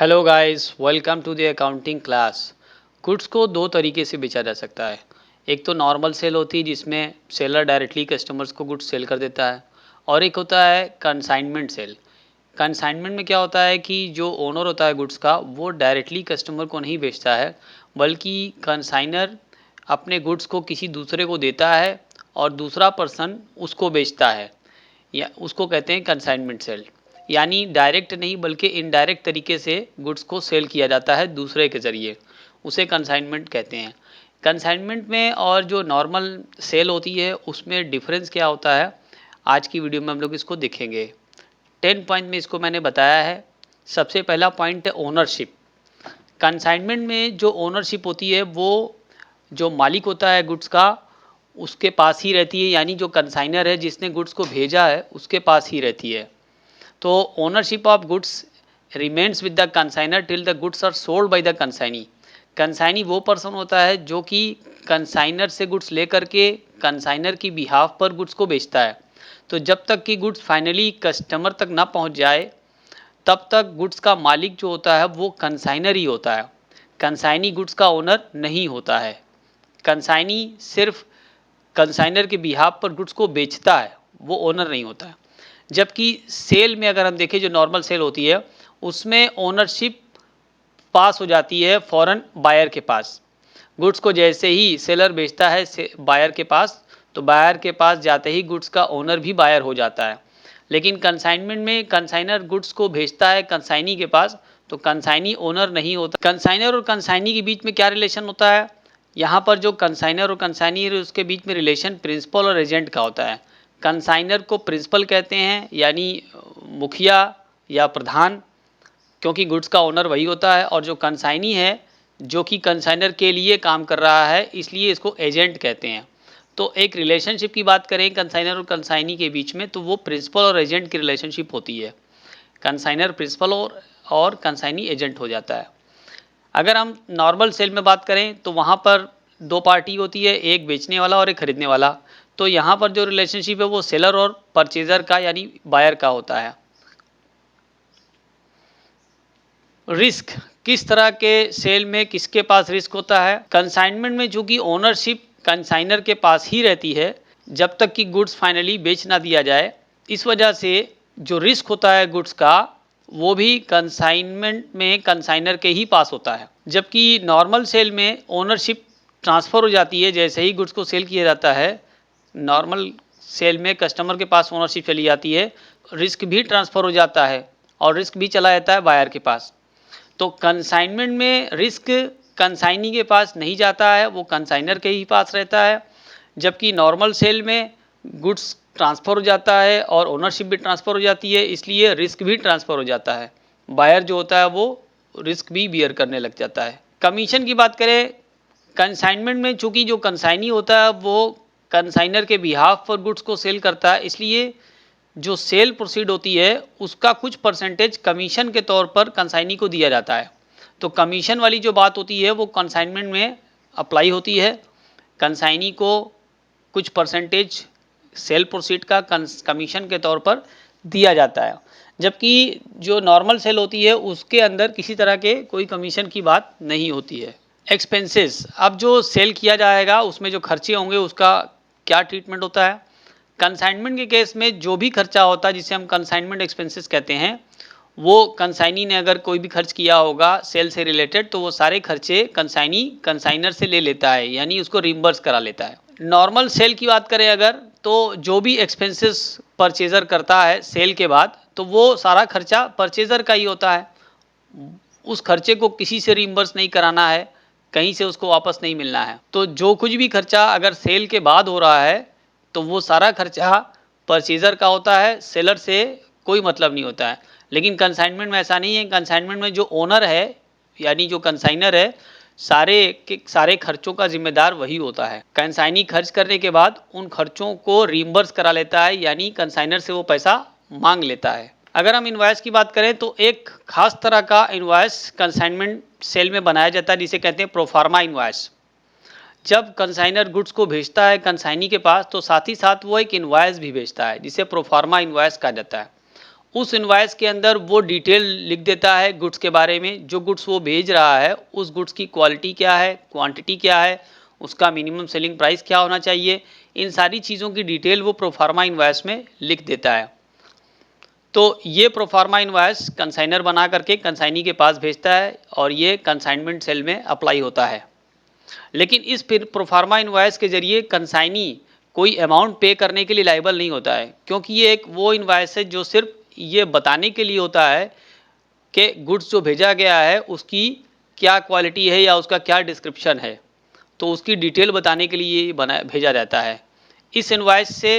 Hello guys, welcome to the accounting class. Goods को दो तरीके से बेचा जा सकता है। एक तो नॉर्मल सेल होती है जिसमें सेलर डायरेक्टली कस्टमर्स को गुड्स सेल कर देता है, और एक होता है कंसाइनमेंट सेल। कंसाइनमेंट में क्या होता है कि जो ओनर होता है गुड्स का वो डायरेक्टली कस्टमर को नहीं बेचता है, बल्कि कंसाइनर अपने गुड्स को किसी दूसरे को देता है और दूसरा पर्सन उसको बेचता है, या उसको कहते हैं कंसाइनमेंट सेल। यानी डायरेक्ट नहीं बल्कि इनडायरेक्ट तरीके से गुड्स को सेल किया जाता है दूसरे के ज़रिए, उसे कंसाइनमेंट कहते हैं। कंसाइनमेंट में और जो नॉर्मल सेल होती है उसमें डिफरेंस क्या होता है, आज की वीडियो में हम लोग इसको देखेंगे। 10 पॉइंट में इसको मैंने बताया है। सबसे पहला पॉइंट है ओनरशिप। कंसाइनमेंट में जो ओनरशिप होती है वो जो मालिक होता है गुड्स का उसके पास ही रहती है, यानी जो कंसाइनर है जिसने गुड्स को भेजा है उसके पास ही रहती है। तो ownership of goods remains with the consignor till the goods are sold by the consignee. Consignee वो पर्सन होता है जो कि कंसाइनर से गुड्स लेकर के कंसाइनर की बिहाफ पर गुड्स को बेचता है। तो जब तक कि गुड्स फाइनली कस्टमर तक ना पहुंच जाए तब तक गुड्स का मालिक जो होता है वो कंसाइनर ही होता है। कंसाइनी गुड्स का ओनर नहीं होता है। कंसाइनी सिर्फ कंसाइनर के बिहाफ पर गुड्स को बेचता है, वो ओनर नहीं होता है। जबकि सेल में अगर हम देखें, जो नॉर्मल सेल होती है उसमें ओनरशिप पास हो जाती है फौरन बायर के पास। गुड्स को जैसे ही सेलर बेचता है बायर के पास, तो बायर के पास जाते ही गुड्स का ओनर भी बायर हो जाता है। लेकिन कंसाइनमेंट में कंसाइनर गुड्स को भेजता है कंसाइनी के पास, तो कंसाइनी ओनर नहीं होता। कंसाइनर और कंसाइनी के बीच में क्या रिलेशन होता है, यहाँ पर जो कंसाइनर और कंसाइनी है उसके बीच में रिलेशन प्रिंसिपल और एजेंट का होता है। कंसाइनर को प्रिंसिपल कहते हैं, यानी मुखिया या प्रधान, क्योंकि गुड्स का ओनर वही होता है। और जो कंसाइनी है जो कि कंसाइनर के लिए काम कर रहा है, इसलिए इसको एजेंट कहते हैं। तो एक रिलेशनशिप की बात करें कंसाइनर और कंसाइनी के बीच में, तो वो प्रिंसिपल और एजेंट की रिलेशनशिप होती है। कंसाइनर प्रिंसिपल और कंसाइनी एजेंट हो जाता है। अगर हम नॉर्मल सेल में बात करें तो वहाँ पर दो पार्टी होती है, एक बेचने वाला और एक खरीदने वाला। तो यहाँ पर जो रिलेशनशिप है वो सेलर और परचेजर का यानी बायर का होता है। रिस्क, किस तरह के सेल में किसके पास रिस्क होता है। कंसाइनमेंट में चूंकि ओनरशिप कंसाइनर के पास ही रहती है जब तक कि गुड्स फाइनली बेच ना दिया जाए, इस वजह से जो रिस्क होता है गुड्स का वो भी कंसाइनमेंट में कंसाइनर के ही पास होता है। जबकि नॉर्मल सेल में ओनरशिप ट्रांसफ़र हो जाती है जैसे ही गुड्स को सेल किया जाता है। नॉर्मल सेल में कस्टमर के पास ओनरशिप चली जाती है, रिस्क भी ट्रांसफ़र हो जाता है और रिस्क भी चला जाता है बायर के पास। तो कंसाइनमेंट में रिस्क कंसाइनी के पास नहीं जाता है, वो कंसाइनर के ही पास रहता है। जबकि नॉर्मल सेल में गुड्स ट्रांसफ़र हो जाता है और ओनरशिप भी ट्रांसफ़र हो जाती है, इसलिए रिस्क भी ट्रांसफ़र हो जाता है। बायर जो होता है वो रिस्क भी बियर करने लग जाता है। कमीशन की बात करें, कंसाइनमेंट में चूंकि जो कंसाइनी होता है वो कंसाइनर के बिहाफ पर गुड्स को सेल करता है, इसलिए जो सेल प्रोसीड होती है उसका कुछ परसेंटेज कमीशन के तौर पर कंसाइनी को दिया जाता है। तो कमीशन वाली जो बात होती है वो कंसाइनमेंट में अप्लाई होती है। कंसाइनी को कुछ परसेंटेज सेल प्रोसीड का कमीशन के तौर पर दिया जाता है। जबकि जो नॉर्मल सेल होती है उसके अंदर किसी तरह के कोई कमीशन की बात नहीं होती है। एक्सपेंसेस, अब जो सेल किया जाएगा उसमें जो खर्चे होंगे उसका क्या ट्रीटमेंट होता है। कंसाइनमेंट के केस में जो भी खर्चा होता है जिसे हम कंसाइनमेंट एक्सपेंसेस कहते हैं, वो कंसाइनी ने अगर कोई भी खर्च किया होगा सेल से रिलेटेड तो वो सारे खर्चे कंसाइनी कंसाइनर से ले लेता है, यानी उसको रिम्बर्स करा लेता है। नॉर्मल सेल की बात करें अगर, तो जो भी एक्सपेंसेस परचेजर करता है सेल के बाद, तो वो सारा खर्चा परचेजर का ही होता है। उस खर्चे को किसी से रिम्बर्स नहीं कराना है, कहीं से उसको वापस नहीं मिलना है। तो जो कुछ भी खर्चा अगर सेल के बाद हो रहा है तो वो सारा खर्चा परचेजर का होता है, सेलर से कोई मतलब नहीं होता है। लेकिन कंसाइनमेंट में ऐसा नहीं है। कंसाइनमेंट में जो ओनर है यानी जो कंसाइनर है, सारे के सारे खर्चों का जिम्मेदार वही होता है। कंसाइनी खर्च करने के बाद उन खर्चों को रिम्बर्स करा लेता है, यानी कंसाइनर से वो पैसा मांग लेता है। अगर हम इनवॉइस की बात करें तो एक खास तरह का इनवॉइस कंसाइनमेंट सेल में बनाया जाता है जिसे कहते हैं प्रोफार्मा इनवॉइस। जब कंसाइनर गुड्स को भेजता है कंसाइनी के पास तो साथ ही साथ वो एक इनवॉइस भी भेजता है जिसे प्रोफार्मा इनवॉइस कहा जाता है। उस इनवॉइस के अंदर वो डिटेल लिख देता है गुड्स के बारे में, जो गुड्स वो भेज रहा है उस गुड्स की क्वालिटी क्या है, क्वांटिटी क्या है, उसका मिनिमम सेलिंग प्राइस क्या होना चाहिए, इन सारी चीज़ों की डिटेल वो प्रोफार्मा इनवॉइस में लिख देता है। तो ये प्रोफार्मा इनवॉइस कंसाइनर बना करके कंसाइनी के पास भेजता है और ये कंसाइनमेंट सेल में अप्लाई होता है। लेकिन इस फिर प्रोफार्मा इनवॉइस के जरिए कंसाइनी कोई अमाउंट पे करने के लिए लायबल नहीं होता है, क्योंकि ये एक वो इनवॉइस है जो सिर्फ ये बताने के लिए होता है कि गुड्स जो भेजा गया है उसकी क्या क्वालिटी है या उसका क्या डिस्क्रिप्शन है, तो उसकी डिटेल बताने के लिए ये भेजा जाता है। इस इनवॉइस से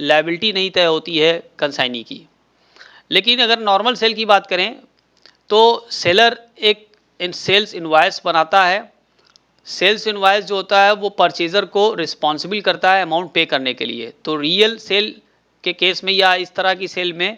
लायबिलिटी नहीं तय होती है कंसाइनी की। लेकिन अगर नॉर्मल सेल की बात करें तो सेलर एक सेल्स इनवॉइस बनाता है। सेल्स इनवॉइस जो होता है वो परचेज़र को रिस्पॉन्सिबल करता है अमाउंट पे करने के लिए। तो रियल सेल के केस में या इस तरह की सेल में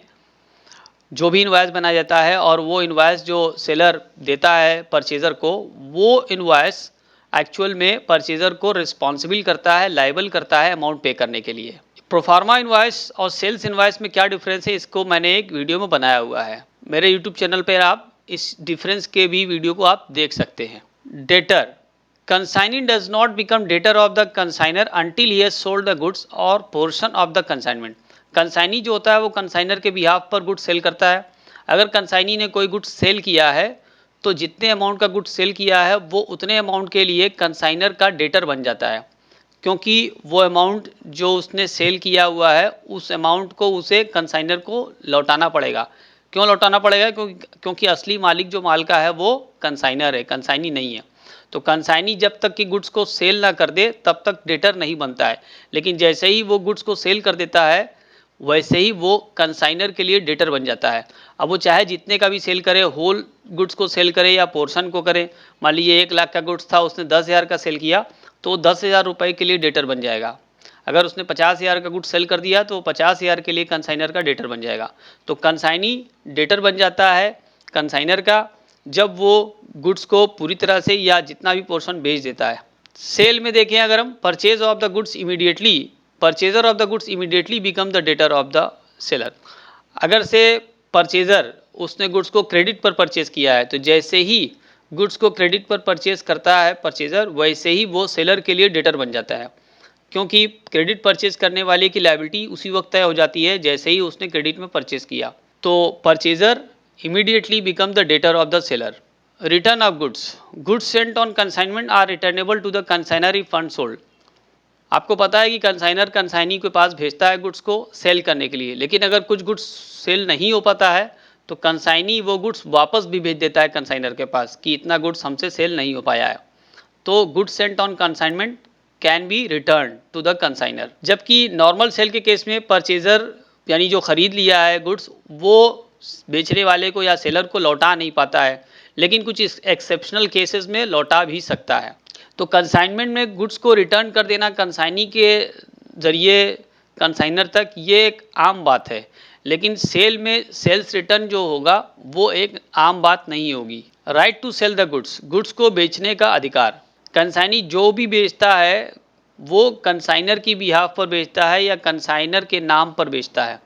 जो भी इनवॉइस बनाया जाता है और वो इनवॉइस जो सेलर देता है परचेज़र को, वो इनवॉइस एक्चुअल में परचेज़र को रिस्पॉन्सिबल करता है, लायबल करता है अमाउंट पे करने के लिए। प्रोफार्मा इनवॉइस और सेल्स इनवॉइस में क्या डिफरेंस है, इसको मैंने एक वीडियो में बनाया हुआ है। मेरे यूट्यूब चैनल पर आप इस डिफरेंस के भी वीडियो को आप देख सकते हैं। Debtor consignee does not become debtor of the consigner until he has sold the goods or portion of the consignment। Consignee जो होता है वो कंसाइनर के बिहाफ पर गुड्स सेल करता है। अगर कंसाइनी ने कोई गुड्स सेल किया है तो जितने अमाउंट का गुड्स सेल किया है वो उतने अमाउंट के लिए कंसाइनर का डेटर बन जाता है, क्योंकि वो अमाउंट जो उसने सेल किया हुआ है उस अमाउंट को उसे कंसाइनर को लौटाना पड़ेगा। क्यों लौटाना पड़ेगा? क्योंकि असली मालिक जो माल का है वो कंसाइनर है, कंसाइनी नहीं है। तो कंसाइनी जब तक कि गुड्स को सेल ना कर दे तब तक डेटर नहीं बनता है, लेकिन जैसे ही वो गुड्स को सेल कर देता है वैसे ही वो कंसाइनर के लिए डेटर बन जाता है। अब वो चाहे जितने का भी सेल करे, होल गुड्स को सेल करे या पोर्शन को करे। मान लीजिए 1 लाख का गुड्स था, उसने 10,000 का सेल किया तो 10,000 रुपये के लिए डेटर बन जाएगा। अगर उसने 50,000 का गुड्स सेल कर दिया तो 50,000 के लिए कंसाइनर का डेटर बन जाएगा। तो कंसाइनी डेटर बन जाता है कंसाइनर का जब वो गुड्स को पूरी तरह से या जितना भी पोर्शन बेच देता है। सेल में देखें अगर हम, purchase of the goods immediately, purchaser of the goods immediately become the debtor of the seller. अगर से परचेजर उसने गुड्स को क्रेडिट पर परचेज किया है तो जैसे ही गुड्स को क्रेडिट पर परचेज करता है परचेजर, वैसे ही वो सेलर के लिए डेटर बन जाता है, क्योंकि क्रेडिट परचेज करने वाले की लायबिलिटी उसी वक्त तय हो जाती है जैसे ही उसने क्रेडिट में परचेज किया। तो purchaser immediately become the debtor of the seller। Return of goods, goods sent on consignment are returnable to the consignor if funds sold। आपको पता है कि कंसाइनर कंसाइनी के पास भेजता है गुड्स को सेल करने के लिए, लेकिन अगर कुछ गुड्स सेल नहीं हो पाता है तो कंसाइनी वो गुड्स वापस भी भेज देता है कंसाइनर के पास कि इतना गुड्स हमसे सेल नहीं हो पाया है। तो goods sent on consignment can be return to the consignor. जबकि नॉर्मल सेल के केस में परचेजर यानी जो खरीद लिया है गुड्स वो बेचने वाले को या सेलर को लौटा नहीं पाता है, लेकिन कुछ एक्सेप्शनल केसेस में लौटा भी सकता है। तो कंसाइनमेंट में गुड्स को रिटर्न कर देना कंसाइनी के जरिए कंसाइनर तक ये एक आम बात है, लेकिन सेल में सेल्स रिटर्न जो होगा वो एक आम बात नहीं होगी। Right to sell the goods, goods को बेचने का अधिकार। कंसाइनी जो भी बेचता है वो कंसाइनर की बिहाफ पर बेचता है या कंसाइनर के नाम पर बेचता है,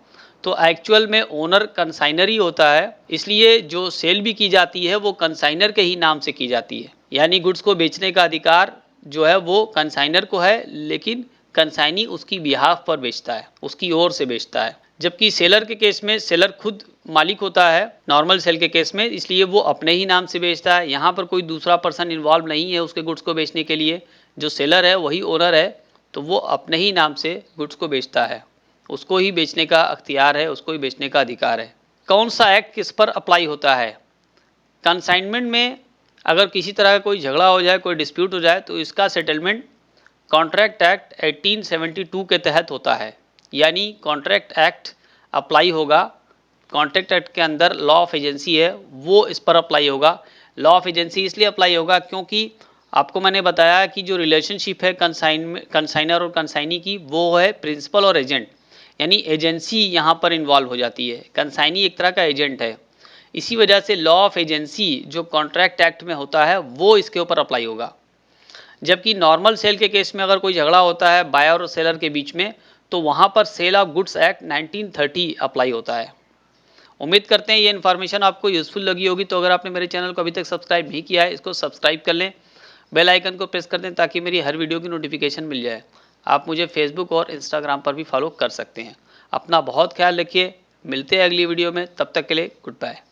तो एक्चुअल में ओनर कंसाइनर ही होता है, इसलिए जो सेल भी की जाती है वो कंसाइनर के ही नाम से की जाती है। यानी गुड्स को बेचने का अधिकार जो है वो कंसाइनर को है, लेकिन कंसाइनी उसकी बिहाफ पर बेचता है, उसकी ओर से बेचता है। जबकि सेलर के केस में सेलर खुद मालिक होता है नॉर्मल सेल के केस में, इसलिए वो अपने ही नाम से बेचता है। यहाँ पर कोई दूसरा पर्सन इन्वॉल्व नहीं है उसके गुड्स को बेचने के लिए, जो सेलर है वही ओनर है, तो वो अपने ही नाम से गुड्स को बेचता है, उसको ही बेचने का अख्तियार है, उसको ही बेचने का अधिकार है। कौन सा एक्ट किस पर अप्लाई होता है? कंसाइनमेंट में अगर किसी तरह का कोई झगड़ा हो जाए, कोई डिस्प्यूट हो जाए तो इसका सेटलमेंट कॉन्ट्रैक्ट एक्ट 1872 के तहत होता है, यानी कॉन्ट्रैक्ट एक्ट अप्लाई होगा। कॉन्ट्रैक्ट एक्ट के अंदर लॉ ऑफ एजेंसी है वो इस पर अप्लाई होगा। लॉ ऑफ एजेंसी इसलिए अप्लाई होगा क्योंकि आपको मैंने बताया कि जो रिलेशनशिप है कंसाइनर और कंसाइनी की वो है प्रिंसिपल और एजेंट, यानी एजेंसी यहाँ पर इन्वॉल्व हो जाती है। कंसाइनी एक तरह का एजेंट है, इसी वजह से लॉ ऑफ एजेंसी जो कॉन्ट्रैक्ट एक्ट में होता है वो इसके ऊपर अप्लाई होगा। जबकि नॉर्मल सेल के केस में अगर कोई झगड़ा होता है बायर और सेलर के बीच में तो वहाँ पर sale of goods act 1930 apply होता है। उम्मीद करते हैं ये इन्फॉर्मेशन आपको यूज़फुल लगी होगी। तो अगर आपने मेरे चैनल को अभी तक सब्सक्राइब नहीं किया है, इसको सब्सक्राइब कर लें, बेल आइकन को प्रेस कर दें ताकि मेरी हर वीडियो की नोटिफिकेशन मिल जाए। आप मुझे फेसबुक और इंस्टाग्राम पर भी फॉलो कर सकते हैं। अपना बहुत ख्याल रखिए, मिलते हैं अगली वीडियो में, तब तक के लिए गुड बाय।